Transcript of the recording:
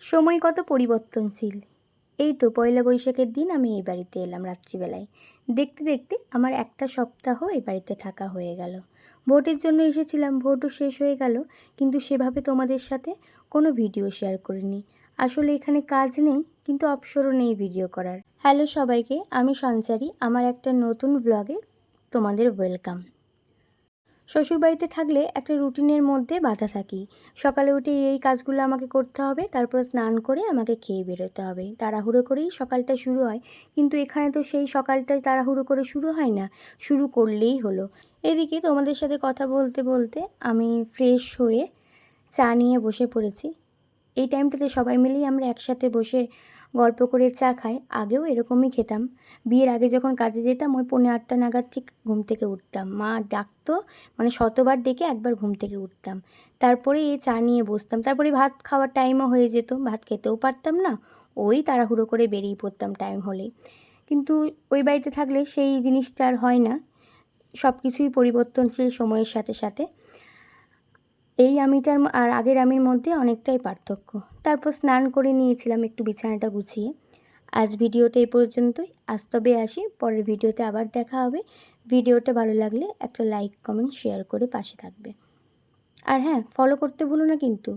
সময় কত পরিবর্তনশীল। এই তো পয়লা বৈশাখের দিন আমি এই বাড়িতে এলাম রাত্রিবেলায়। দেখতে দেখতে আমার একটা সপ্তাহ এই বাড়িতে থাকা হয়ে গেল। ভোটের জন্য এসেছিলাম, ভোটও শেষ হয়ে গেল, কিন্তু সেভাবে তোমাদের সাথে কোনো ভিডিও শেয়ার করিনি। আসলে এখানে কাজ নেই, কিন্তু অবসরও নেই ভিডিও করার। হ্যালো সবাইকে, আমি সঞ্চারী। আমার একটা নতুন ব্লগে তোমাদের ওয়েলকাম। শ্বশুরবাড়িতে থাকলে একটা রুটিনের মধ্যে বাঁধা থাকি। সকালে উঠে এই কাজগুলো আমাকে করতে হবে, তারপর স্নান করে আমাকে খেয়ে বেরোতে হবে। তাড়াহুড়ো করেই সকালটা শুরু হয়, কিন্তু এখানে তো সেই সকালটা তাড়াহুড়ো করে শুরু হয় না, শুরু করলেই হলো। এদিকে তোমাদের সাথে কথা বলতে বলতে আমি ফ্রেশ হয়ে চা নিয়ে বসে পড়েছি। এই টাইমটাতে সবাই মিলেই আমরা একসাথে বসে গল্প করে চা খাই। আগেও এরকমই খেতাম। বিয়ের আগে যখন কাজে যেতাম ওই 8:45 নাগাদ ঠিক ঘুম থেকে উঠতাম। মা ডাকতো, মানে শতবার ডেকে একবার ঘুম থেকে উঠতাম। তারপরে এই চা নিয়ে বসতাম। তারপরে ভাত খাওয়ার টাইমও হয়ে যেত, ভাত খেতেও পারতাম না, ওই তাড়াহুড়ো করে বেরিয়ে পড়তাম টাইম হলেই। কিন্তু ওই বাড়িতে থাকলে সেই জিনিসটা আর হয় না। সব কিছুই পরিবর্তনশীল সময়ের সাথে সাথে। এই আমিটার আর আগের আমির মধ্যে অনেকটাই পার্থক্য। তারপর স্নান করে নিয়েছিলাম একটু বিছানাটা গুছিয়ে। আজ ভিডিওটা এই পর্যন্তই। আজ তবে আসি, পরের ভিডিওতে আবার দেখা হবে। ভিডিওটা ভালো লাগলে একটা লাইক, কমেন্ট, শেয়ার করে পাশে থাকবে। আর হ্যাঁ, ফলো করতে ভুলো না কিন্তু।